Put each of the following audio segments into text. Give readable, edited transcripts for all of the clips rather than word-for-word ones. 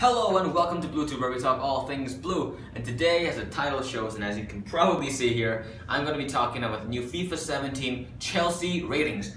Hello and welcome to BlueTube, where we talk all things blue. And today, as the title shows, and as you can probably see here, I'm going to be talking about the new FIFA 17 Chelsea ratings.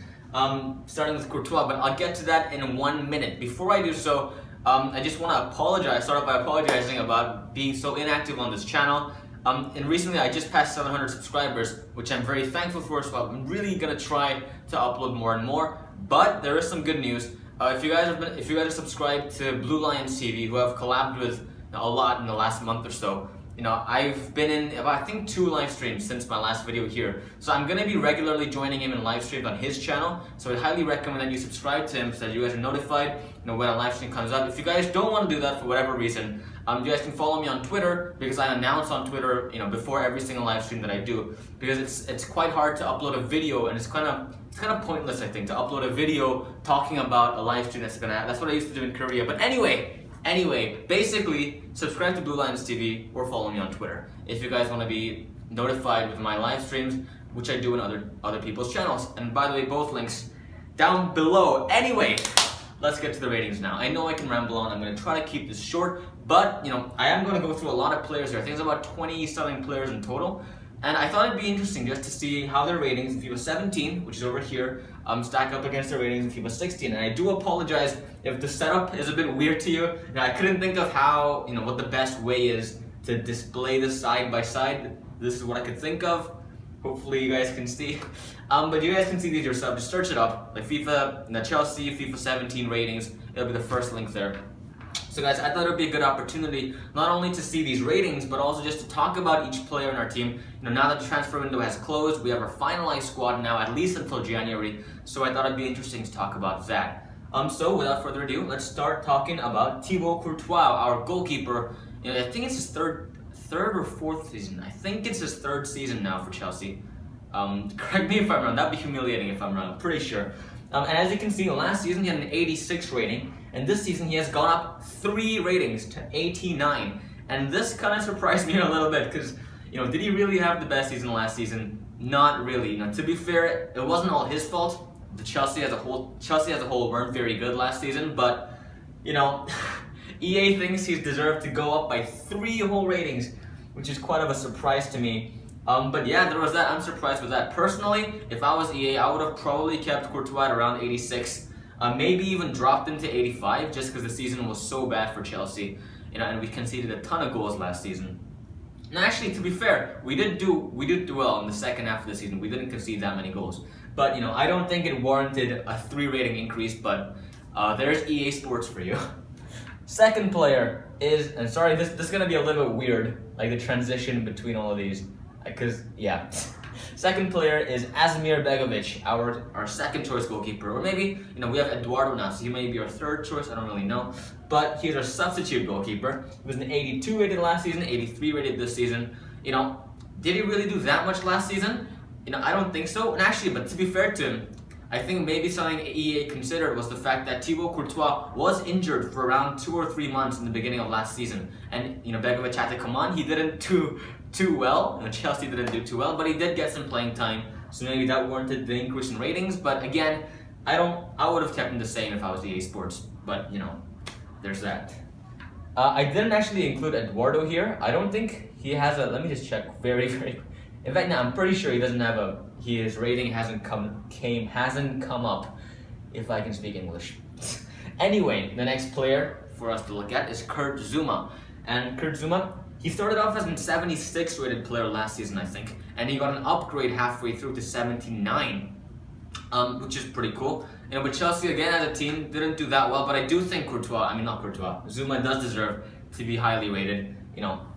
Starting with Courtois, but I'll get to that in 1 minute. Before I do so, I just want to apologize. Start off by apologizing about being so inactive on this channel. And recently, I just passed 700 subscribers, which I'm very thankful for. So I'm really going to try to upload more and more. But there is some good news. If you guys are subscribed to Blue Lions TV, who I've collabed with a lot in the last month or so, I've been in about, I think, 2 live streams since my last video here. So I'm gonna be regularly joining him in live streams on his channel. So I highly recommend that you subscribe to him so that you guys are notified, when a live stream comes up. If you guys don't want to do that for whatever reason, you guys can follow me on Twitter, because I announce on Twitter, before every single live stream that I do. Because it's quite hard to upload a video, and it's kind of pointless, I think, to upload a video talking about a live stream that's what I used to do in Korea. But anyway, basically, subscribe to Blue Lions TV or follow me on Twitter if you guys want to be notified with my live streams, which I do in other people's channels. And by the way, both links down below. Anyway, let's get to the ratings now. I know I can ramble on. I'm going to try to keep this short, but I am going to go through a lot of players here. I think it's about 20-something players in total. And I thought it'd be interesting just to see how their ratings in FIFA 17, which is over here, stack up against their ratings in FIFA 16. And I do apologize if the setup is a bit weird to you. I couldn't think of how, what the best way is to display this side by side. This is what I could think of. Hopefully you guys can see. But you guys can see these yourself. Just search it up, like Chelsea, FIFA 17 ratings. It'll be the first link there. So guys, I thought it would be a good opportunity not only to see these ratings, but also just to talk about each player in our team. Now that the transfer window has closed, we have our finalized squad now, at least until January. So I thought it'd be interesting to talk about that. So without further ado, let's start talking about Tebow Courtois, our goalkeeper. I think it's his third or fourth season. I think it's his 3rd season now for Chelsea. Correct me if I'm wrong. That'd be humiliating if I'm wrong. I'm pretty sure. And as you can see, last season he had an 86 rating, and this season he has gone up 3 ratings to 89. And this kind of surprised me a little bit, because did he really have the best season last season? Not really. To be fair, it wasn't all his fault. The Chelsea as a whole weren't very good last season, but EA thinks he's deserved to go up by 3 whole ratings, which is quite of a surprise to me. But yeah, there was that. I'm surprised with that. Personally, if I was EA, I would have probably kept Courtois at around 86. Maybe even dropped him to 85, just because the season was so bad for Chelsea. And we conceded a ton of goals last season. And actually, to be fair, we did do well in the second half of the season. We didn't concede that many goals. But I don't think it warranted a 3 rating increase. But there's EA Sports for you. Second player is, and sorry, this is gonna be a little bit weird, like the transition between all of these. Because, yeah. Second player is Ivanovic, our second choice goalkeeper. Or maybe, we have Eduardo now, so he may be our 3rd choice, I don't really know. But he's our substitute goalkeeper. He was an 82 rated last season, 83 rated this season. Did he really do that much last season? I don't think so. And actually, but to be fair to him, I think maybe something EA considered was the fact that Tebow Courtois was injured for around 2 or 3 months in the beginning of last season. And, Begovic had to come on. He didn't do too well. Chelsea didn't do too well, but he did get some playing time. So maybe that warranted the increase in ratings. But again, I would have kept him the same if I was EA Sports. But, there's that. I didn't actually include Eduardo here. I don't think he has a, let me just check very. In fact, no, I'm pretty sure he doesn't have his rating hasn't come up, if I can speak English. Anyway, the next player for us to look at is Kurt Zouma. And Kurt Zouma, he started off as a 76 rated player last season, I think, and he got an upgrade halfway through to 79, which is pretty cool. But Chelsea, again, as a team, didn't do that well, but I do think Zouma does deserve to be highly rated,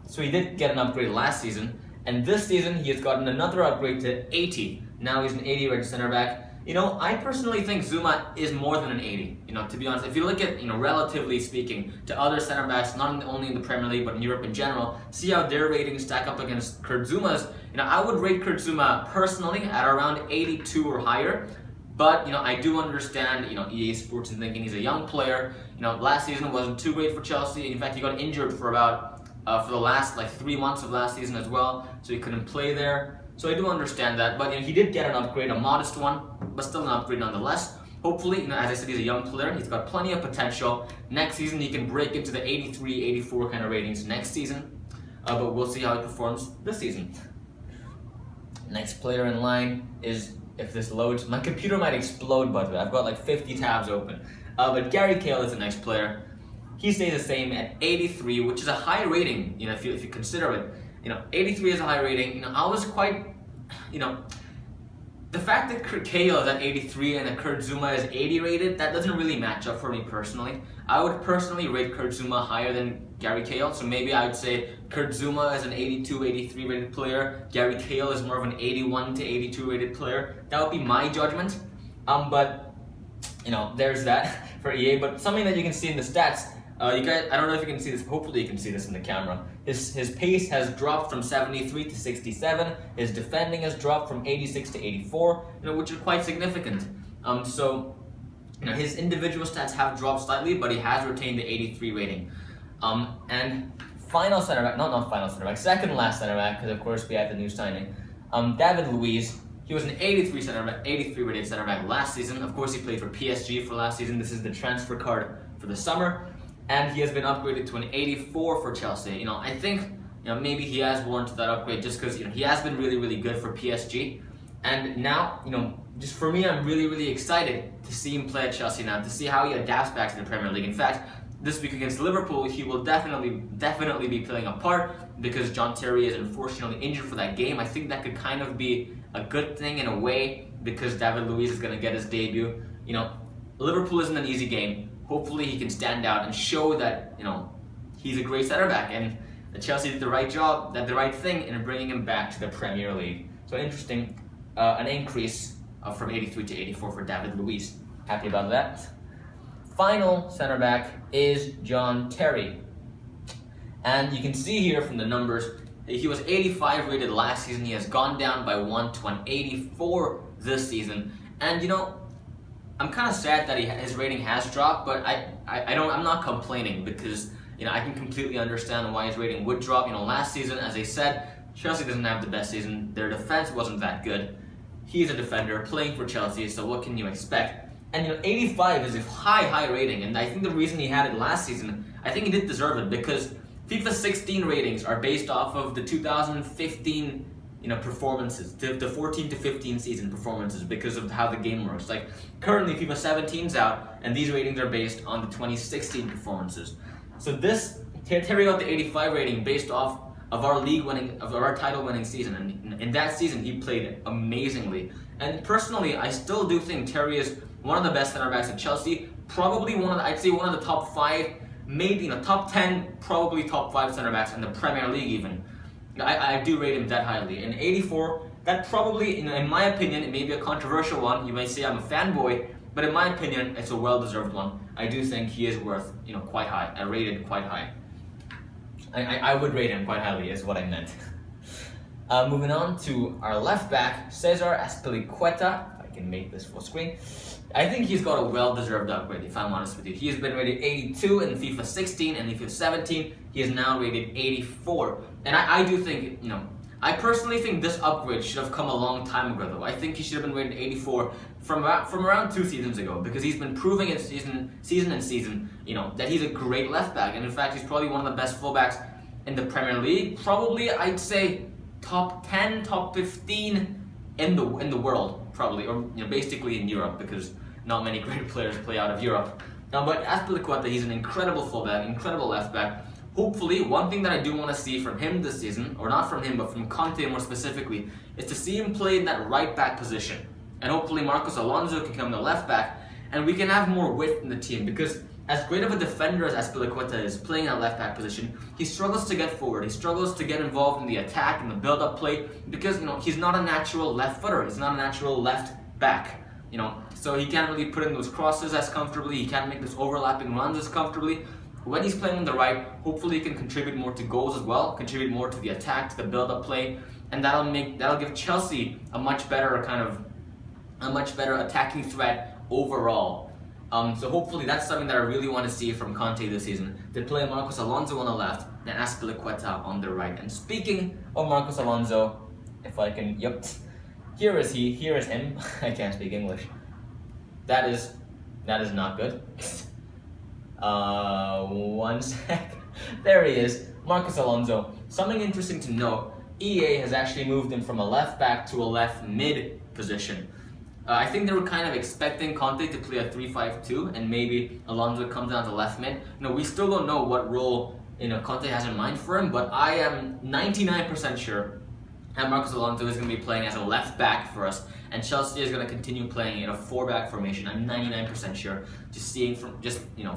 So he did get an upgrade last season, and this season he has gotten another upgrade to 80. Now he's an 80 rated center back. I personally think Zouma is more than an 80. To be honest, if you look at, relatively speaking, to other center backs, not only in the Premier League, but in Europe in general, see how their ratings stack up against Kurt Zouma's. I would rate Kurt Zouma personally at around 82 or higher. But, I do understand, EA Sports and thinking he's a young player. Last season wasn't too great for Chelsea. In fact, he got injured for the last 3 months of last season as well. So he couldn't play there. So I do understand that. But he did get an upgrade, a modest one, but still an upgrade nonetheless. hopefully, as I said, he's a young player. He's got plenty of potential. Next season, he can break into the 83, 84 kind of ratings next season. But we'll see how he performs this season. Next player in line is, if this loads, my computer might explode, by the way. I've got like 50 tabs open. But Gary Kale is the next player. He stays the same at 83, which is a high rating, if you consider it. 83 is a high rating. I was quite, the fact that Kale is at 83 and that Kurt Zouma is 80 rated, that doesn't really match up for me personally. I would personally rate Kurt Zouma higher than Gary Kale, so maybe I would say Kurt Zouma is an 82, 83 rated player. Gary Kale is more of an 81 to 82 rated player. That would be my judgment. But there's that for EA. But something that you can see in the stats. You guys, I don't know if you can see this. Hopefully you can see this in the camera. His pace has dropped from 73 to 67. His defending has dropped from 86 to 84. Which is quite significant. His individual stats have dropped slightly, but he has retained the 83 rating. And final center back, not final center back, second last center back, because of course we had the new signing. David Luiz. He was an 83 rated center back last season. Of course, he played for PSG for last season. This is the transfer card for the summer. And he has been upgraded to an 84 for Chelsea. I think maybe he has warranted that upgrade just because he has been really, really good for PSG. And now, just for me, I'm really, really excited to see him play at Chelsea now, to see how he adapts back to the Premier League. In fact, this week against Liverpool, he will definitely be playing a part because John Terry is unfortunately injured for that game. I think that could kind of be a good thing in a way because David Luiz is going to get his debut. Liverpool isn't an easy game. Hopefully he can stand out and show that, he's a great center back and that Chelsea did the right job, did the right thing in bringing him back to the Premier League. So interesting, an increase from 83 to 84 for David Luiz. Happy about that. Final center back is John Terry. And you can see here from the numbers, he was 85 rated last season. He has gone down by 1 to an 84 this season. And I'm kind of sad that his rating has dropped, but I'm not complaining because I can completely understand why his rating would drop. Last season, as I said, Chelsea doesn't have the best season. Their defense wasn't that good. He's a defender playing for Chelsea, so what can you expect? And 85 is a high rating, and I think the reason he had it last season, I think he did deserve it because FIFA 16 ratings are based off of the 2015 performances, the 14 to 15 season performances because of how the game works. Like currently FIFA 17's out and these ratings are based on the 2016 performances. So this Terry got the 85 rating based off of our title winning season, and in that season he played amazingly. And personally, I still do think Terry is one of the best center backs at Chelsea, probably I'd say one of the top 5, maybe top 10, probably top 5 center backs in the Premier League even. I do rate him that highly. And 84, that probably, in my opinion, it may be a controversial one. You may say I'm a fanboy, but in my opinion, it's a well-deserved one. I do think he is worth, quite high. I rated quite high. I would rate him quite highly, is what I meant. Moving on to our left back, Cesar Azpilicueta. If I can make this full screen. I think he's got a well-deserved upgrade, if I'm honest with you. He has been rated 82 in FIFA 16 and FIFA 17. He is now rated 84. And I do think, I personally think this upgrade should have come a long time ago, though. I think he should have been rated 84 from around 2 seasons ago because he's been proving it season and season, that he's a great left back. And in fact, he's probably one of the best fullbacks in the Premier League. Probably, I'd say, top 10, top 15 in the world, probably, or basically in Europe, because not many great players play out of Europe. But Azpilicueta, he's an incredible fullback, incredible left back. Hopefully, one thing that I do want to see from him this season, or not from him, but from Conte more specifically, is to see him play in that right back position. And hopefully Marcos Alonso can come the left back, and we can have more width in the team, because as great of a defender as Azpilicueta is playing in that left back position, he struggles to get forward, he struggles to get involved in the attack and the build-up play, because he's not a natural left footer, he's not a natural left back. So he can't really put in those crosses as comfortably, he can't make those overlapping runs as comfortably. When he's playing on the right, hopefully he can contribute more to goals as well, contribute more to the attack, to the build-up play, and that'll give Chelsea a much better attacking threat overall. So hopefully that's something that I really want to see from Conte this season, to play Marcos Alonso on the left and Azpilicueta on the right. And speaking of Marcos Alonso, if I can, here is him. I can't speak English. That is That is not good. One sec. There he is, Marcos Alonso. Something interesting to note, EA has actually moved him from a left back to a left mid position. I think they were kind of expecting Conte to play a 3-5-2 and maybe Alonso comes down to left mid. We still don't know what role Conte has in mind for him, but I am 99% sure that Marcos Alonso is going to be playing as a left back for us, and Chelsea is going to continue playing in a 4-back formation. I'm 99% sure,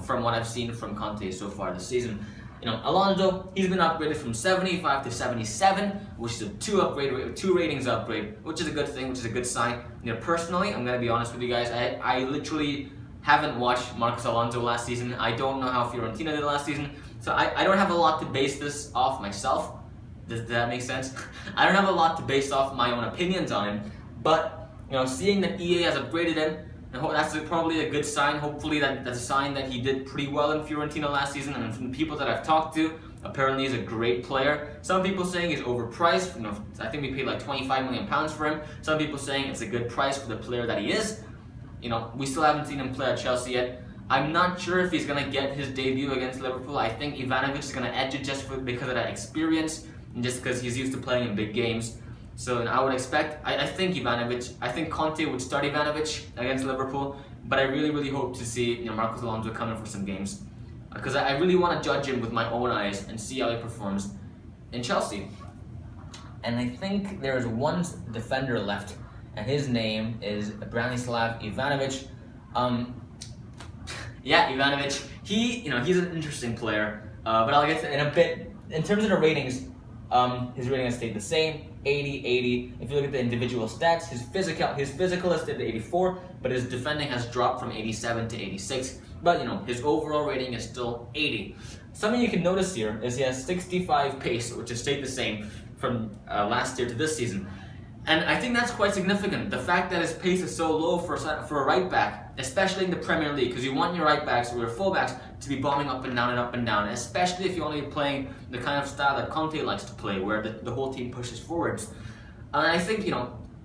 from what I've seen from Conte so far this season. Alonso, he's been upgraded from 75 to 77, which is a 2 ratings upgrade, which is a good thing, which is a good sign. Personally, I'm going to be honest with you guys, I literally haven't watched Marcos Alonso last season. I don't know how Fiorentina did last season, so I don't have a lot to base this off myself. Does that make sense? I don't have a lot to base off my own opinions on him, but seeing that EA has upgraded him, that's probably a good sign. Hopefully that's a sign that he did pretty well in Fiorentina last season, and from the people that I've talked to, apparently he's a great player. Some people saying he's overpriced. I think we paid like £25 million for him. Some people saying it's a good price for the player that he is. We still haven't seen him play at Chelsea yet. I'm not sure if he's going to get his debut against Liverpool. I think Ivanovic is going to edge it just because of that experience and just because he's used to playing in big games. So I would expect, I think Conte would start Ivanovic against Liverpool, but I really, really hope to see Marcos Alonso come in for some games. Because I really want to judge him with my own eyes and see how he performs in Chelsea. And I think there is one defender left, and his name is Branislav Ivanovic. Ivanovic. He's an interesting player, but I'll get to it in a bit. In terms of the ratings, his rating has stayed the same, 80, 80. If you look at the individual stats, his physical has stayed at 84, but his defending has dropped from 87 to 86. But his overall rating is still 80. Something you can notice here is he has 65 pace, which has stayed the same from last year to this season. And I think that's quite significant. The fact that his pace is so low for a right back, especially in the Premier League, because you want your right backs or your full backs to be bombing up and down, especially if you're only playing the kind of style that Conte likes to play, where the whole team pushes forwards. And I think,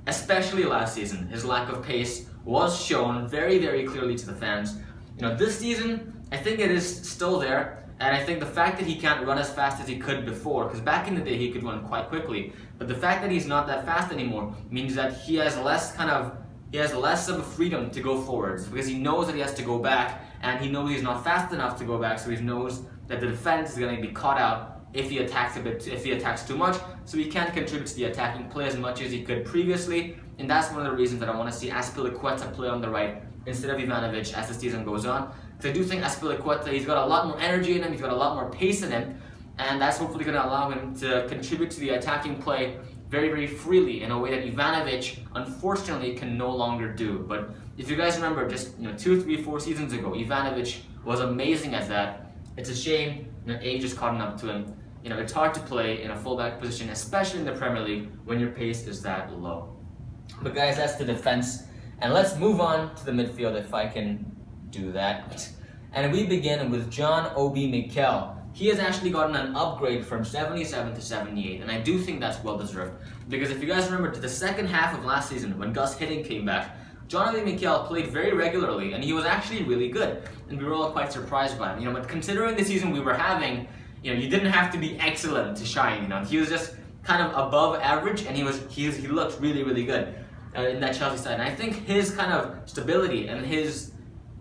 especially last season, his lack of pace was shown very, very clearly to the fans. This season, I think it is still there. And I think the fact that he can't run as fast as he could before, because back in the day he could run quite quickly, but the fact that he's not that fast anymore means that he has less of a freedom to go forwards, because he knows that he has to go back, and he knows he's not fast enough to go back, so he knows that the defense is going to be caught out if he attacks too much, so he can't contribute to the attacking play as much as he could previously, and that's one of the reasons that I want to see Azpilicueta play on the right instead of Ivanovic as the season goes on. Because I do think Azpilicueta, he's got a lot more energy in him, he's got a lot more pace in him, and that's hopefully going to allow him to contribute to the attacking play very, very freely in a way that Ivanovic, unfortunately, can no longer do. But if you guys remember, just 2, 3, 4 seasons ago, Ivanovic was amazing at that. It's a shame age is caught up to him. It's hard to play in a fullback position, especially in the Premier League, when your pace is that low. But guys, that's the defense, and let's move on to the midfield if I can do that. And we begin with John Obi Mikel. He has actually gotten an upgrade from 77 to 78, and I do think that's well deserved. Because if you guys remember, to the second half of last season, when Gus Hiddink came back, John Obi Mikel played very regularly, and he was actually really good, and we were all quite surprised by him. But considering the season we were having, you didn't have to be excellent to shine. He was just kind of above average, and he looked really, really good in that Chelsea side. And I think his kind of stability and his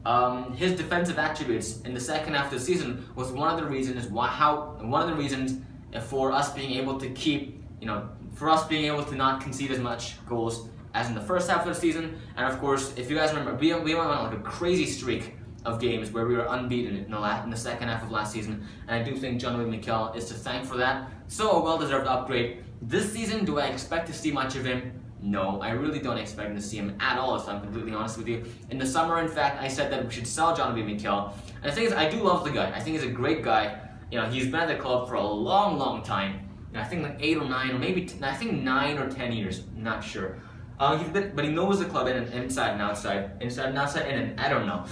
defensive attributes in the second half of the season was one of the reasons for us being able to not concede as much goals as in the first half of the season. And of course, if you guys remember, we went on like a crazy streak of games where we were unbeaten in the second half of last season, and I do think John Obi Mikel is to thank for that. So a well-deserved upgrade. This season, do I expect to see much of him? No, I really don't expect to see him at all, if I'm completely honest with you. In the summer, in fact, I said that we should sell John Obi Mikel. And the thing is, I do love the guy. I think he's a great guy. He's been at the club for a long, long time. I think like 8 or 9, or maybe, I think 9 or 10 years. I'm not sure. But he knows the club inside and outside. Inside and outside, and I don't know.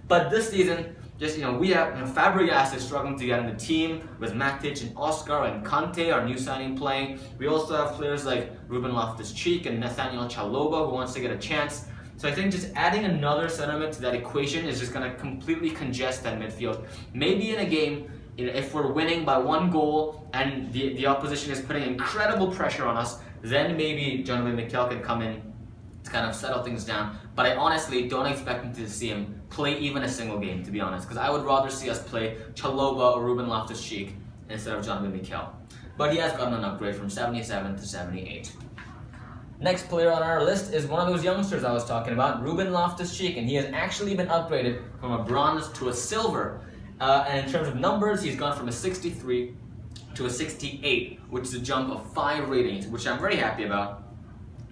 But this season, we have Fabregas is struggling to get in the team with Matic and Oscar and Kante, our new signing, playing. We also have players like Ruben Loftus-Cheek and Nathaniel Chalobah who wants to get a chance. So I think just adding another center mid to that equation is just going to completely congest that midfield. Maybe in a game, if we're winning by 1 goal and the opposition is putting incredible pressure on us, then maybe Jonathan Mikel can come in to kind of settle things down. But I honestly don't expect to see him play even a single game, to be honest, because I would rather see us play Chalobah or Ruben Loftus-Cheek instead of Jonathan Mikel. But he has gotten an upgrade from 77 to 78. Next player on our list is one of those youngsters I was talking about, Ruben Loftus-Cheek, and he has actually been upgraded from a bronze to a silver. And in terms of numbers, he's gone from a 63 to a 68, which is a jump of 5 ratings, which I'm very happy about.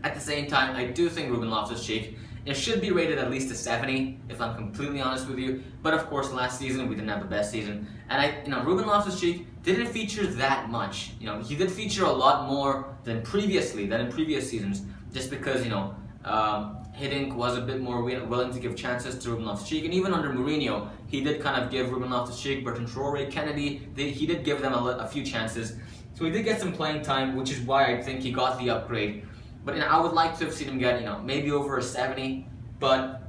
At the same time, I do think Ruben Loftus-Cheek should be rated at least a 70, if I'm completely honest with you. But of course, last season we didn't have the best season, and Ruben Loftus-Cheek didn't feature that much. He did feature a lot more than in previous seasons, just because Hiddink was a bit more willing to give chances to Ruben Loftus-Cheek, and even under Mourinho, he did kind of give Ruben Loftus-Cheek, Bertrand Traoré, Kennedy, he did give them a few chances. So he did get some playing time, which is why I think he got the upgrade. But I would like to have seen him get maybe over a 70, but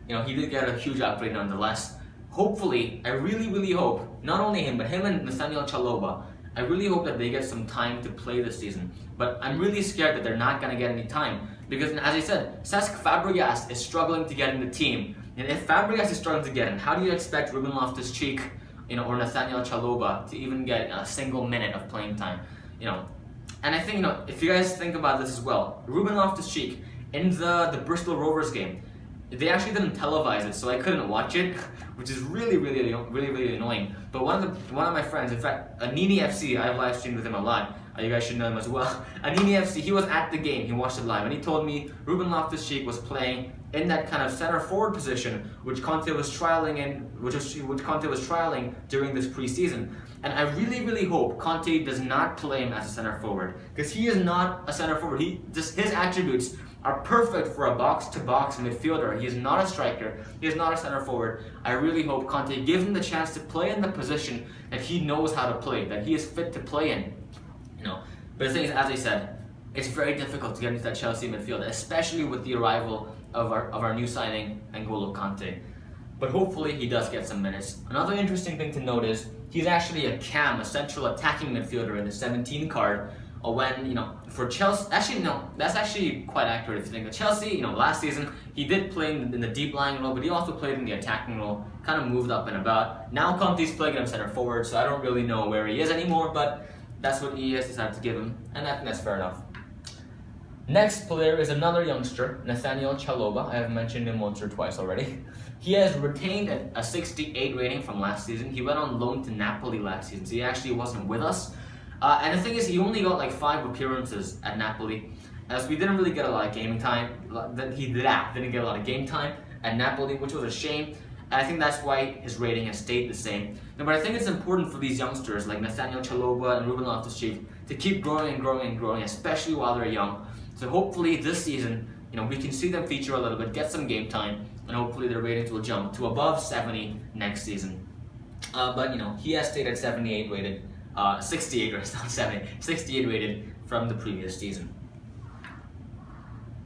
he did get a huge upgrade nonetheless. Hopefully, I really hope, not only him, but him and Nathaniel Chalobah, I really hope that they get some time to play this season. But I'm really scared that they're not going to get any time, because as I said, Cesc Fabregas is struggling to get in the team. And if Fabregas is struggling to get in, how do you expect Ruben Loftus-Cheek or Nathaniel Chalobah to even get a single minute of playing time? And I think, if you guys think about this as well, Ruben Loftus-Cheek, in the Bristol Rovers game, they actually didn't televise it, so I couldn't watch it, which is really annoying. But one of my friends, in fact, Anini FC, I've live streamed with him a lot. You guys should know him as well. Anini FC, he was at the game, he watched it live, and he told me Ruben Loftus-Cheek was playing in that kind of center forward position, which Conte was trialing during this preseason. And I really hope Conte does not play him as a center forward, because he is not a center forward. His attributes are perfect for a box-to-box midfielder. He is not a striker. He is not a center forward. I really hope Conte gives him the chance to play in the position that he knows how to play, that he is fit to play in. But the thing is, as I said, it's very difficult to get into that Chelsea midfield, especially with the arrival of our new signing, N'Golo Kante. But hopefully he does get some minutes. Another interesting thing to note is he's actually a cam, a central attacking midfielder in the 17 card. When, for Chelsea, actually no, that's actually quite accurate if you think of Chelsea, last season, he did play in the deep lying role, but he also played in the attacking role, kind of moved up and about. Now Conte's playing him center forward, so I don't really know where he is anymore, but that's what he has decided to give him, and I think that's fair enough. Next player is another youngster, Nathaniel Chalobah. I have mentioned him once or twice already. He has retained a 68 rating from last season. He went on loan to Napoli last season, so he actually wasn't with us. And the thing is, he only got like 5 appearances at Napoli, as we didn't really get a lot of gaming time. He didn't get a lot of game time at Napoli, which was a shame. And I think that's why his rating has stayed the same. But I think it's important for these youngsters like Nathaniel Chalobah and Ruben Loftus-Cheek to keep growing and growing and growing, especially while they're young. So hopefully this season, we can see them feature a little bit, get some game time, and hopefully their ratings will jump to above 70 next season. But he has stayed at 78 rated. 68 rated, not 70, 68 rated from the previous season.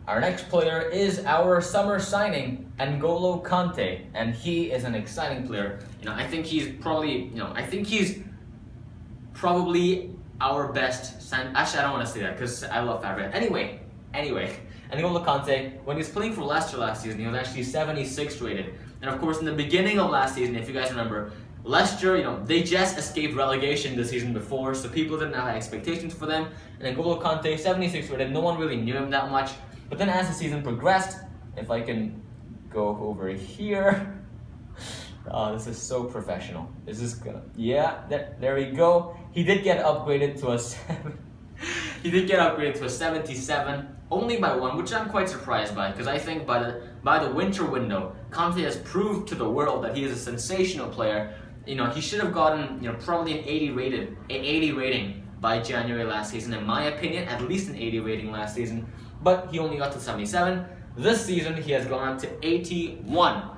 Our next player is our summer signing, N'Golo Kante, and he is an exciting player. I think he's probably our best sign. Actually, I don't want to say that because I love Fabregas. Anyway, N'Golo Kante, when he was playing for Leicester last season, he was actually 76 rated. And of course, in the beginning of last season, if you guys remember, Leicester, they just escaped relegation the season before, so people didn't have expectations for them. And N'Golo Kante, 76 rated, no one really knew him that much. But then as the season progressed, if I can go over here, this is so professional. This is gonna, yeah, there we go. He did get upgraded to a 77, only by 1, which I'm quite surprised by, because I think by the winter window, Conte has proved to the world that he is a sensational player. He should have gotten, probably an 80 rating by January last season, in my opinion, at least an 80 rating last season, but he only got to 77. This season, he has gone up to 81.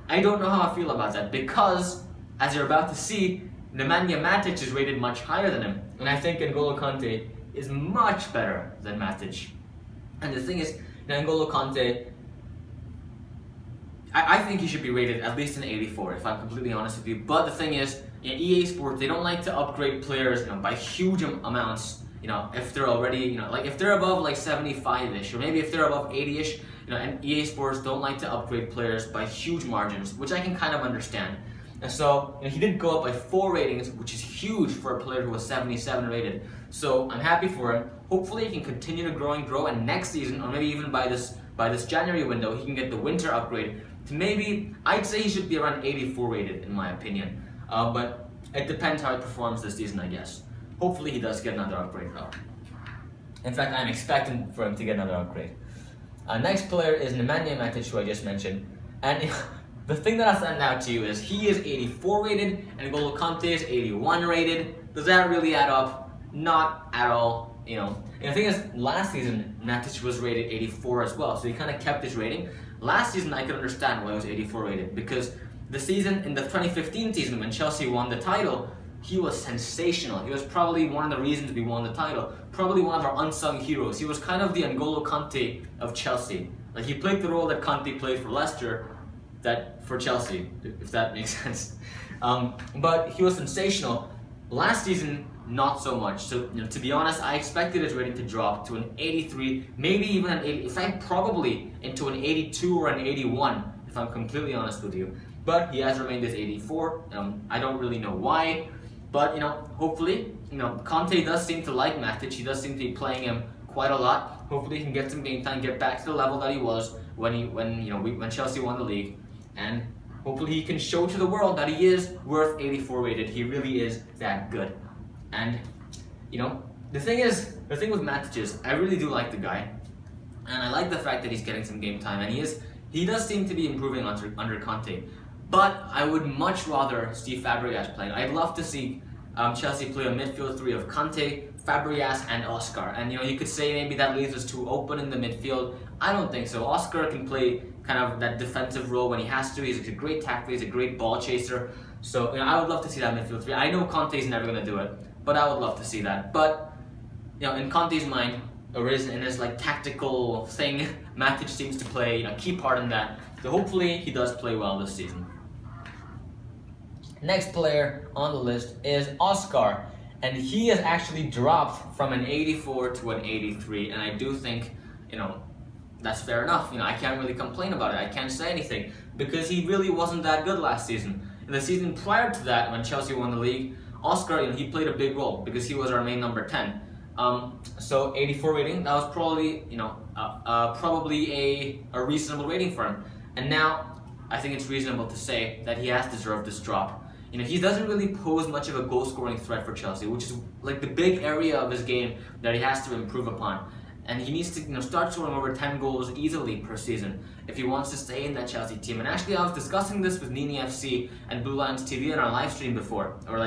I don't know how I feel about that, because, as you're about to see, Nemanja Matic is rated much higher than him, and I think N'Golo Kante is much better than Matic. And the thing is, N'Golo Kante, I think he should be rated at least an 84, if I'm completely honest with you. But the thing is, EA Sports, they don't like to upgrade players, by huge amounts. If they're already, like if they're above like 75-ish, or maybe if they're above 80-ish, and EA Sports don't like to upgrade players by huge margins, which I can kind of understand. And so, he did go up by 4 ratings, which is huge for a player who was 77 rated. So I'm happy for him. Hopefully he can continue to grow, and next season, or maybe even by this January window, he can get the winter upgrade to maybe, I'd say he should be around 84 rated in my opinion. But it depends how he performs this season, I guess. Hopefully he does get another upgrade though. In fact, I'm expecting for him to get another upgrade. Next player is Nemanja Matic, who I just mentioned. And the thing that I stand out to you is he is 84 rated and N'Golo Kante is 81 rated. Does that really add up? Not at all. And the thing is, last season Matic was rated 84 as well, so he kind of kept his rating. Last season I could understand why he was 84 rated, because the season, in the 2015 season when Chelsea won the title, he was sensational. He was probably one of the reasons we won the title. Probably one of our unsung heroes. He was kind of the N'Golo Kante of Chelsea. Like, he played the role that Kante played for Leicester, that for Chelsea, if that makes sense. But he was sensational. Last season, not so much. So, to be honest, I expected his rating to drop to an 83, maybe even an 80, in fact, probably into an 82 or an 81, if I'm completely honest with you. But he has remained as 84. I don't really know why. But, hopefully, Conte does seem to like Matic. He does seem to be playing him quite a lot. Hopefully he can get some game time, get back to the level that he was when Chelsea won the league. And hopefully he can show to the world that he is worth 84 rated. He really is that good. And, the thing with Matic is, I really do like the guy. And I like the fact that he's getting some game time. And he does seem to be improving under Conte. But I would much rather see Fabregas playing. I'd love to see Chelsea play a midfield 3 of Conte, Fabregas, and Oscar. And you could say maybe that leaves us too open in the midfield. I don't think so. Oscar can play kind of that defensive role when he has to. He's a great tackler. He's a great ball chaser. So I would love to see that midfield 3. I know Conte's never going to do it, but I would love to see that. But in Conte's mind, or in his tactical thing, Matic seems to play a key part in that. So hopefully he does play well this season. Next player on the list is Oscar, and he has actually dropped from an 84 to an 83, and I do think, that's fair enough. I can't really complain about it. I can't say anything, because he really wasn't that good last season. In the season prior to that, when Chelsea won the league, Oscar, he played a big role, because he was our main number 10. So 84 rating, that was probably, probably a reasonable rating for him. And now, I think it's reasonable to say that he has deserved this drop. He doesn't really pose much of a goal-scoring threat for Chelsea, which is the big area of his game that he has to improve upon. And he needs to start scoring over 10 goals easily per season if he wants to stay in that Chelsea team. And actually, I was discussing this with Nini FC and Blue Lions TV in our live stream before, or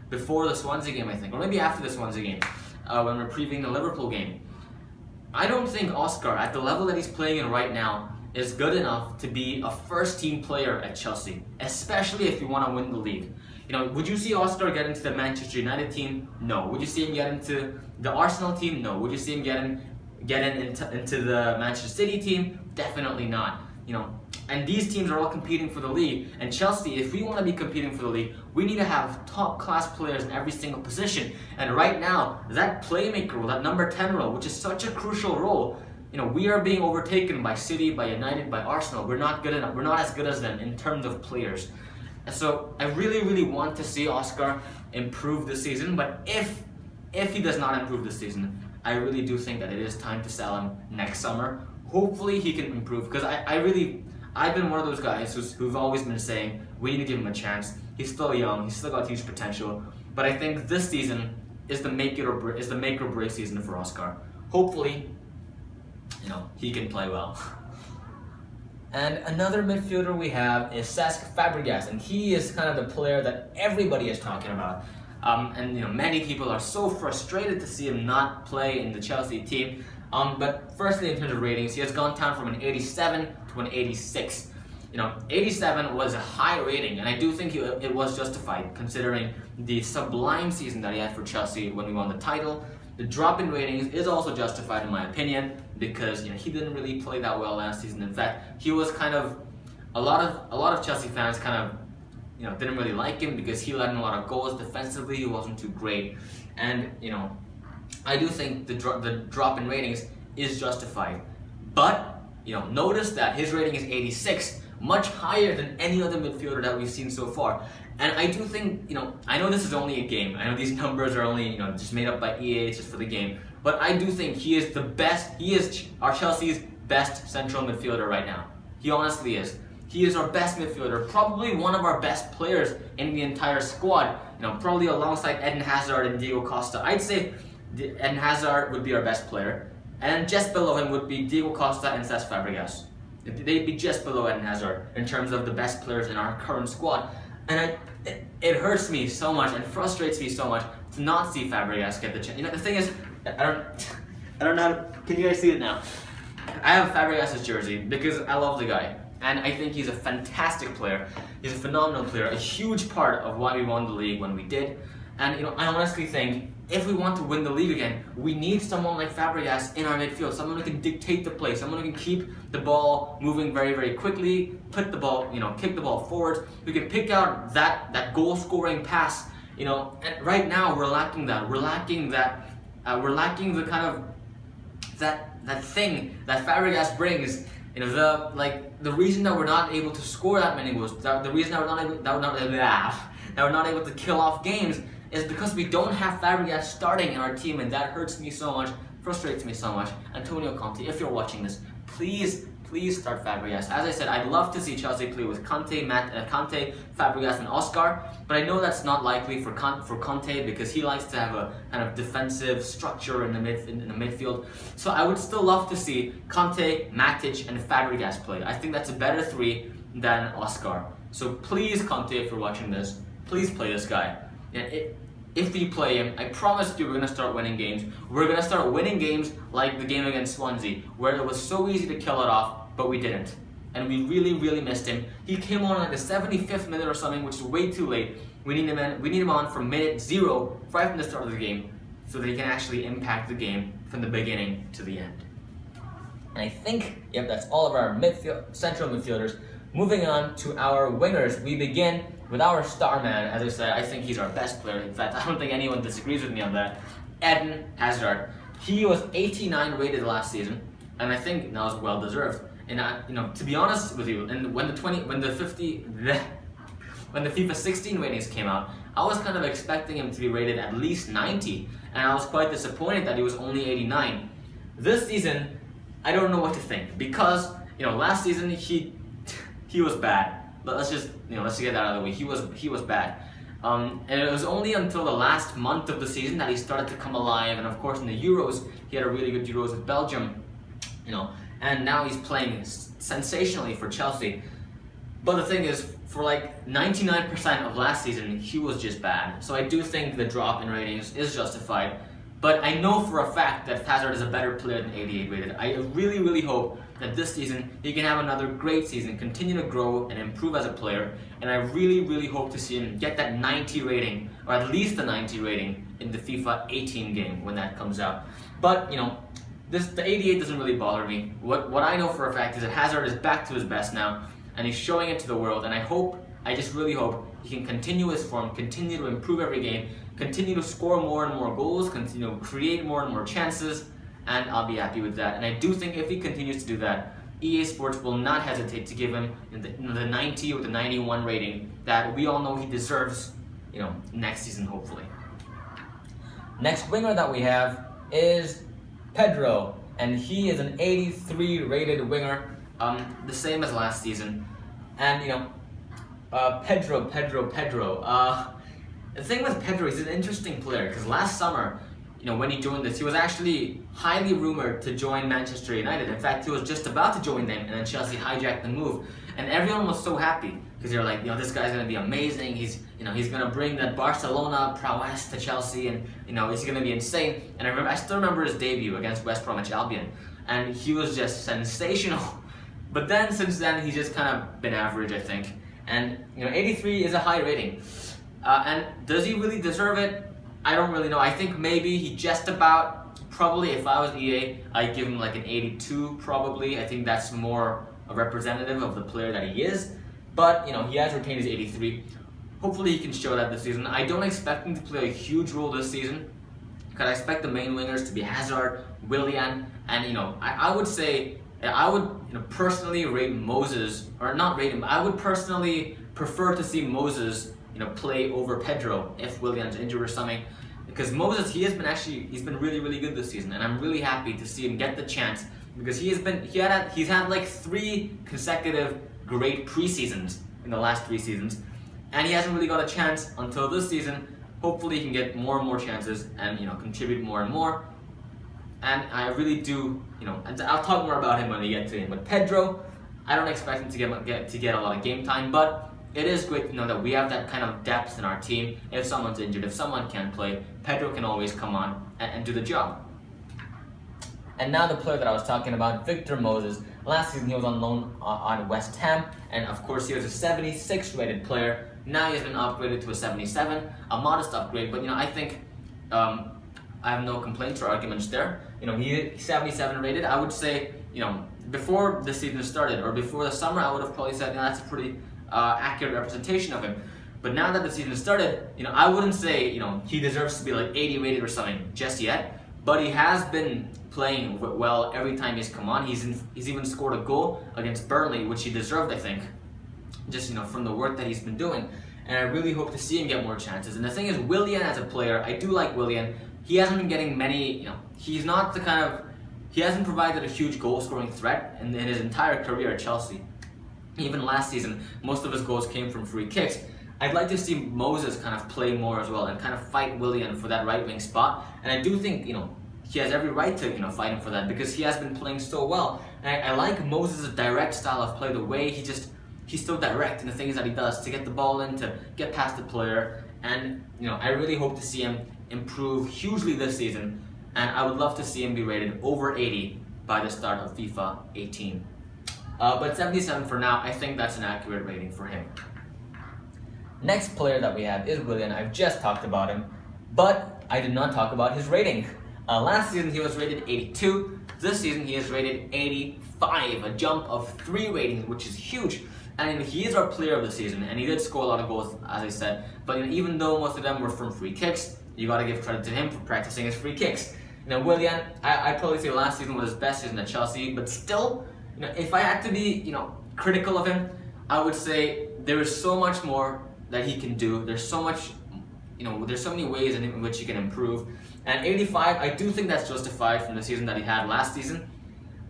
before the Swansea game, I think, or maybe after the Swansea game, when we're previewing the Liverpool game. I don't think Oscar, at the level that he's playing in right now, is good enough to be a first-team player at Chelsea, especially if you want to win the league. Would you see Oscar get into the Manchester United team? No. Would you see him get into the Arsenal team? No. Would you see him get into the Manchester City team? Definitely not. And these teams are all competing for the league. And Chelsea, if we want to be competing for the league, we need to have top-class players in every single position. And right now, that playmaker role, that number 10 role, which is such a crucial role, we are being overtaken by City, by United, by Arsenal. We're not good enough. We're not as good as them in terms of players. And so I really, really want to see Oscar improve this season. But if he does not improve this season, I really do think that it is time to sell him next summer. Hopefully he can improve, because I've been one of those guys who've always been saying we need to give him a chance. He's still young. He's still got huge potential. But I think this season is the make or break season for Oscar. Hopefully, he can play well. And another midfielder we have is Cesc Fabregas, and he is kind of the player that everybody is talking about. And many people are so frustrated to see him not play in the Chelsea team. But firstly, in terms of ratings, he has gone down from an 87 to an 86. 87 was a high rating, and I do think it was justified considering the sublime season that he had for Chelsea when we won the title. The drop in ratings is also justified in my opinion, because he didn't really play that well last season. In fact, he was kind of a lot of Chelsea fans kind of didn't really like him because he let in a lot of goals defensively. He wasn't too great, and I do think the drop in ratings is justified. But notice that his rating is 86, much higher than any other midfielder that we've seen so far. And I do think I know this is only a game. I know these numbers are only just made up by EA just for the game. But I do think he is the best. He is our Chelsea's best central midfielder right now. He honestly is. He is our best midfielder, probably one of our best players in the entire squad. Probably alongside Eden Hazard and Diego Costa. I'd say Eden Hazard would be our best player, and just below him would be Diego Costa and Cesc Fabregas. They'd be just below Eden Hazard in terms of the best players in our current squad. And it hurts me so much and frustrates me so much to not see Fabregas get the chance. The thing is, I don't know. Can you guys see it now? I have Fabregas' jersey because I love the guy. And I think he's a fantastic player. He's a phenomenal player, a huge part of why we won the league when we did. And I honestly think if we want to win the league again, we need someone like Fabregas in our midfield, someone who can dictate the play, someone who can keep the ball moving very, very quickly, put the ball, kick the ball forward, who can pick out that goal-scoring pass. And right now we're lacking that. We're lacking that. We're lacking the kind of that thing that Fabregas brings. The reason that we're not able to score that many goals, the reason that we're not able to kill off games is because we don't have Fabregas starting in our team, and that hurts me so much, frustrates me so much. Antonio Conte, if you're watching this, please start Fabregas. As I said, I'd love to see Chelsea play with Conte, Fabregas, and Oscar, but I know that's not likely for Conte because he likes to have a kind of defensive structure in the midfield. So I would still love to see Conte, Matic, and Fabregas play. I think that's a better three than Oscar. So please, Conte, if you're watching this, please play this guy. If we play him, I promise you we're going to start winning games. We're going to start winning games like the game against Swansea, where it was so easy to kill it off, but we didn't. And we really, really missed him. He came on like the 75th minute or something, which is way too late. We need him on from minute 0, right from the start of the game, so that he can actually impact the game from the beginning to the end. And I think, that's all of our central midfielders. Moving on to our wingers, we begin with our star man. As I said, I think he's our best player. In fact, I don't think anyone disagrees with me on that. Eden Hazard. He was 89 rated last season, and I think that was well deserved. And to be honest with you, and when the FIFA 16 ratings came out, I was kind of expecting him to be rated at least 90, and I was quite disappointed that he was only 89. This season, I don't know what to think because last season he was bad. But let's get that out of the way. He was bad, and it was only until the last month of the season that he started to come alive. And of course, in the Euros, he had a really good Euros with Belgium, and now he's playing sensationally for Chelsea. But the thing is, for like 99% of last season, he was just bad. So I do think the drop in ratings is justified. But I know for a fact that Hazard is a better player than 88 rated. I really, really hope that this season he can have another great season, continue to grow and improve as a player. And I really, really hope to see him get that 90 rating, or at least a 90 rating in the FIFA 18 game when that comes out. But the 88 doesn't really bother me. What I know for a fact is that Hazard is back to his best now, and he's showing it to the world. And I just really hope he can continue his form, continue to improve every game, continue to score more and more goals, continue to create more and more chances, and I'll be happy with that. And I do think if he continues to do that, EA Sports will not hesitate to give him the 90 or the 91 rating that we all know he deserves, next season hopefully. Next winger that we have is Pedro, and he is an 83 rated winger, the same as last season. And Pedro. The thing with Pedro, he's an interesting player because last summer, when he joined us, he was actually highly rumored to join Manchester United. In fact, he was just about to join them, and then Chelsea hijacked the move, and everyone was so happy because they're like, this guy's gonna be amazing. He's gonna bring that Barcelona prowess to Chelsea, and he's gonna be insane. And I still remember his debut against West Bromwich Albion, and he was just sensational. But then since then, he's just kind of been average, I think. And 83 is a high rating. And does he really deserve it? I don't really know. I think maybe he just about, probably if I was EA, I'd give him like an 82 probably. I think that's more a representative of the player that he is. But he has retained his 83. Hopefully he can show that this season. I don't expect him to play a huge role this season, because I expect the main wingers to be Hazard, Willian, and I would say I would personally rate Moses, or not rate him. I would personally prefer to see Moses play over Pedro if Willian's injured or something, because Moses he's been really good this season, and I'm really happy to see him get the chance, because he's had like 3 consecutive great preseasons in the last 3 seasons, and he hasn't really got a chance until this season. Hopefully he can get more and more chances and contribute more and more. And I really do, and I'll talk more about him when we get to him. But Pedro, I don't expect him to get a lot of game time, but it is great to know that we have that kind of depth in our team. If someone's injured, if someone can't play, Pedro can always come on and do the job. And now the player that I was talking about, Victor Moses. Last season he was on loan on West Ham, and of course he was a 76 rated player. Now he has been upgraded to a 77, a modest upgrade, but I think I have no complaints or arguments there. He's 77 rated. I would say, before the season started or before the summer, I would have probably said that's a pretty accurate representation of him. But now that the season started, I wouldn't say he deserves to be like 80 rated or something just yet. But he has been playing well every time he's come on. He's even scored a goal against Burnley, which he deserved, I think, just from the work that he's been doing. And I really hope to see him get more chances. And the thing is, Willian as a player, I do like Willian. He hasn't been getting many, he's not the kind of, he hasn't provided a huge goal-scoring threat in his entire career at Chelsea. Even last season, most of his goals came from free kicks. I'd like to see Moses kind of play more as well and kind of fight Willian for that right wing spot. And I do think, he has every right to, fight him for that, because he has been playing so well. And I like Moses' direct style of play, the way he's so direct in the things that he does to get the ball in, to get past the player. And, I really hope to see him improve hugely this season. And I would love to see him be rated over 80 by the start of FIFA 18. But 77 for now, I think that's an accurate rating for him. Next player that we have is Willian. I've just talked about him, but I did not talk about his rating. Last season he was rated 82. This season he is rated 85, a jump of 3 ratings, which is huge. And he is our player of the season, and he did score a lot of goals, as I said. But even though most of them were from free kicks, you gotta give credit to him for practicing his free kicks. Willian, I'd probably say last season was his best season at Chelsea, but still, if I had to be, critical of him, I would say there is so much more that he can do. There's so much, there's so many ways in which he can improve. And 85, I do think that's justified from the season that he had last season.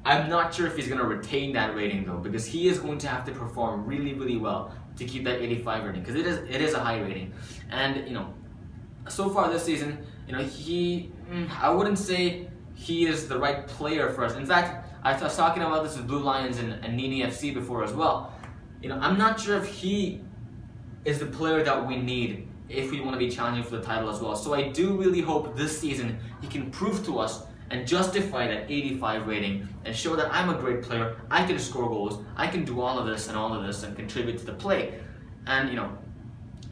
I'm not sure if he's going to retain that rating though, because he is going to have to perform really well to keep that 85 rating, because it is a high rating. And so far this season, I wouldn't say he is the right player for us. In fact, I was talking about this with Blue Lions and Nini FC before as well. I'm not sure if he is the player that we need if we want to be challenging for the title as well. So I do really hope this season he can prove to us and justify that 85 rating and show that I'm a great player, I can score goals, I can do all of this and contribute to the play. And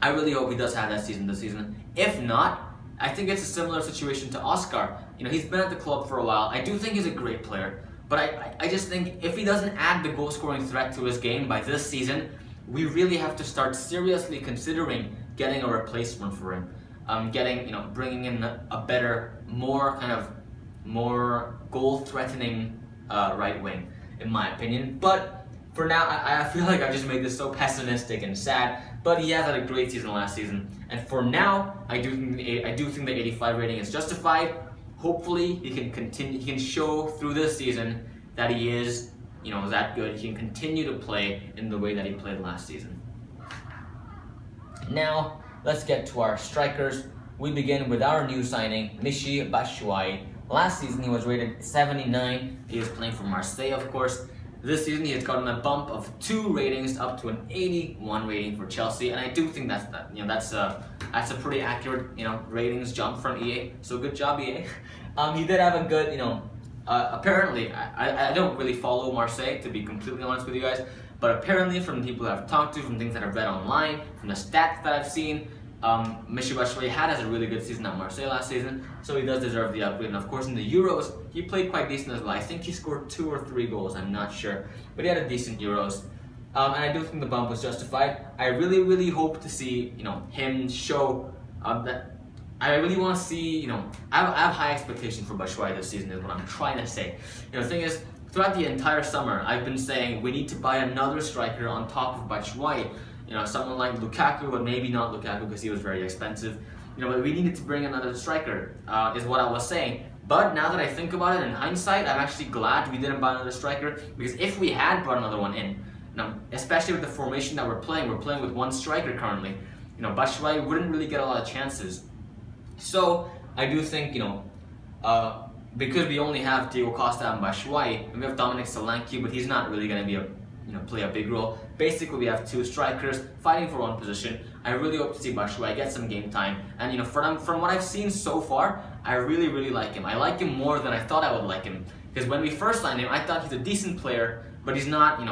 I really hope he does have that season this season. If not, I think it's a similar situation to Oscar. He's been at the club for a while. I do think he's a great player, but I just think if he doesn't add the goal scoring threat to his game by this season, we really have to start seriously considering getting a replacement for him. Bringing in a better, more goal-threatening right wing, in my opinion. But for now, I feel like I just made this so pessimistic and sad. But he has had a great season last season, and for now, I do think the 85 rating is justified. Hopefully, he can continue. He can show through this season that he is, that good. He can continue to play in the way that he played last season. Now, let's get to our strikers. We begin with our new signing, Michy Batshuayi. Last season he was rated 79. He was playing for Marseille, of course. This season he has gotten a bump of 2 ratings up to an 81 rating for Chelsea, and I do think that's a pretty accurate ratings jump from EA. So good job, EA. He did have a good apparently I don't really follow Marseille, to be completely honest with you guys, but apparently from people that I've talked to, from things that I've read online, from the stats that I've seen, Michy Batshuayi has a really good season at Marseille last season, so he does deserve the upgrade. And of course, in the Euros, he played quite decent as well. I think he scored 2 or 3 goals, I'm not sure, but he had a decent Euros. And I do think the bump was justified. I really hope to see, him show that. I really want to see, I have high expectations for Batshuayi this season is what I'm trying to say. The thing is, throughout the entire summer, I've been saying we need to buy another striker on top of Batshuayi. Someone like Lukaku, but maybe not Lukaku because he was very expensive. But we needed to bring another striker, is what I was saying. But now that I think about it in hindsight, I'm actually glad we didn't buy another striker, because if we had brought another one in, especially with the formation that we're playing with one striker currently, Batshuayi wouldn't really get a lot of chances. So I do think, because we only have Diego Costa and Batshuayi, and we have Dominic Solanke, but he's not really going to be play a big role. Basically, we have 2 strikers fighting for one position. I really hope to see Batshuayi get some game time. And from what I've seen so far, I really like him. I like him more than I thought I would like him. Because when we first signed him, I thought he's a decent player, but he's not,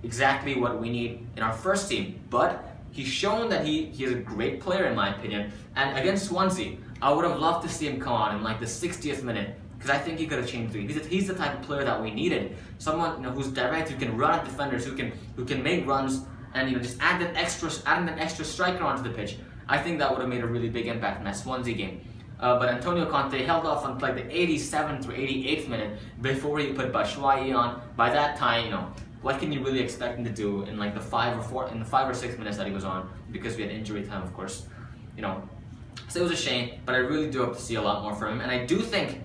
exactly what we need in our first team. But he's shown that he is a great player in my opinion. And against Swansea, I would have loved to see him come on in like the 60th minute, because I think he could have changed the game. He's the type of player that we needed. Someone who's direct, who can run at defenders, who can make runs, and just adding an extra striker onto the pitch. I think that would have made a really big impact in that Swansea game. But Antonio Conte held off on like the 87th or 88th minute before he put Batshuayi on. By that time, what can you really expect him to do in like the 5 or 6 minutes that he was on? Because we had injury time, of course. So it was a shame, but I really do hope to see a lot more from him. And I do think,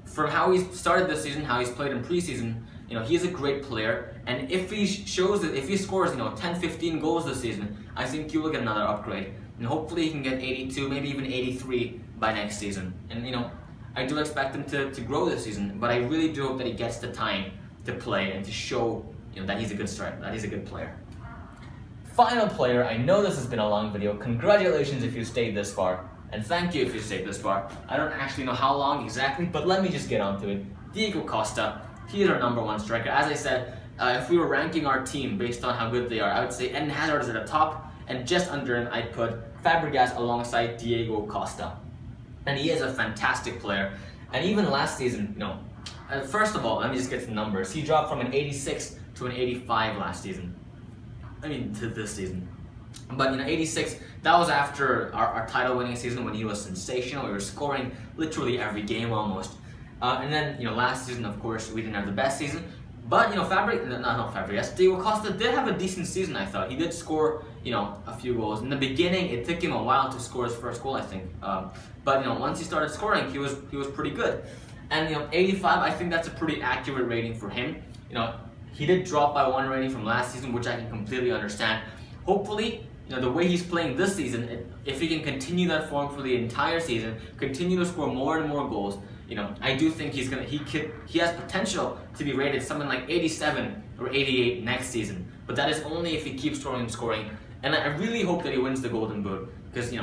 from how he's started this season, how he's played in preseason, he is a great player. And if he scores, 10, 15 goals this season, I think he will get another upgrade. And hopefully he can get 82, maybe even 83 by next season. And, I do expect him to grow this season, but I really do hope that he gets the time to play and to show, that he's a good striker, that he's a good player. Final player, I know this has been a long video. Congratulations if you stayed this far. And thank you if you stayed this far. I don't actually know how long exactly, but let me just get onto it. Diego Costa, he is our #1 striker. As I said, if we were ranking our team based on how good they are, I would say Eden Hazard is at the top, and just under him I'd put Fabregas alongside Diego Costa. And he is a fantastic player. And even last season, first of all, let me just get some numbers. He dropped from an 86 to an 85 last season. To this season. But 86, that was after our title winning season when he was sensational. We were scoring literally every game almost. And then, last season, of course, we didn't have the best season. But, Fabregas, Diego Costa did have a decent season, I thought. He did score, a few goals. In the beginning, it took him a while to score his first goal, I think. But, once he started scoring, he was pretty good. And, 85, I think that's a pretty accurate rating for him. He did drop by 1 rating from last season, which I can completely understand. Hopefully, the way he's playing this season, if he can continue that form for the entire season, continue to score more and more goals, I do think he has potential to be rated something like 87 or 88 next season. But that is only if he keeps scoring. And I really hope that he wins the Golden Boot, because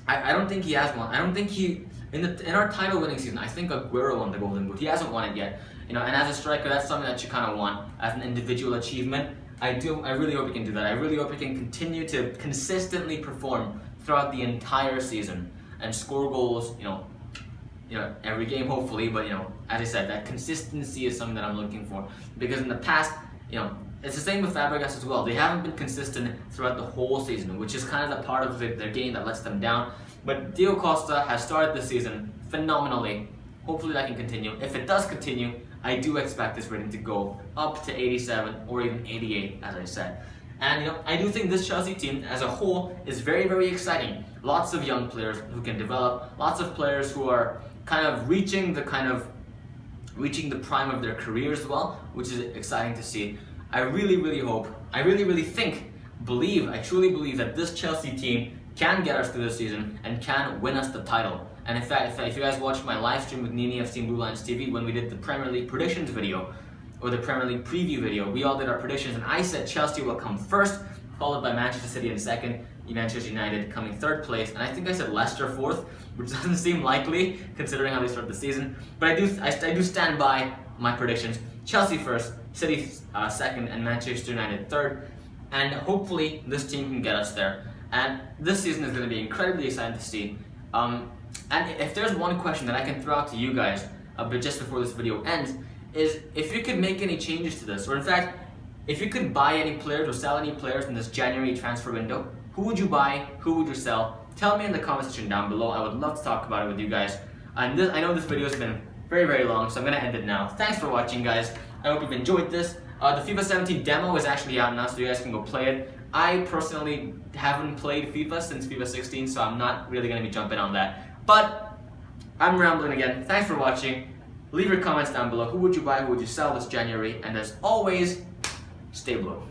I don't think he has one. I don't think in our title winning season, I think Aguero won the Golden Boot. He hasn't won it yet. And as a striker, that's something that you kind of want as an individual achievement. I really hope he can do that. I really hope he can continue to consistently perform throughout the entire season and score goals, every game hopefully. But as I said, that consistency is something that I'm looking for, because in the past, it's the same with Fabregas as well. They haven't been consistent throughout the whole season, which is kind of the part of their game that lets them down. But Diego Costa has started the season phenomenally. Hopefully that can continue. If it does continue, I do expect this rating to go up to 87 or even 88, as I said. And I do think this Chelsea team as a whole is very, very exciting. Lots of young players who can develop, lots of players who are kind of reaching the prime of their career as well, which is exciting to see. I really hope, I truly believe that this Chelsea team can get us through the season and can win us the title. And in fact, if you guys watched my live stream with Nini FC and Blue Lions TV when we did the Premier League predictions video, or the Premier League preview video, we all did our predictions, and I said Chelsea will come first, followed by Manchester City in second, Manchester United coming third place, and I think I said Leicester fourth, which doesn't seem likely considering how they start the season. But I do stand by my predictions. Chelsea first, City second, and Manchester United third. And hopefully this team can get us there. and this season is going to be incredibly exciting to see. And if there's one question that I can throw out to you guys, but just before this video ends, is if you could make any changes to this, or in fact, if you could buy any players or sell any players in this January transfer window, who would you buy, who would you sell? Tell me in the comment section down below. I would love to talk about it with you guys. And I know this video has been very, very long, so I'm going to end it now. Thanks for watching, guys. I hope you've enjoyed this. The FIFA 17 demo is actually out now, so you guys can go play it. I personally haven't played FIFA since FIFA 16, so I'm not really going to be jumping on that. But I'm rambling again. Thanks for watching. Leave your comments down below. Who would you buy? Who would you sell this January? And as always, stay blue.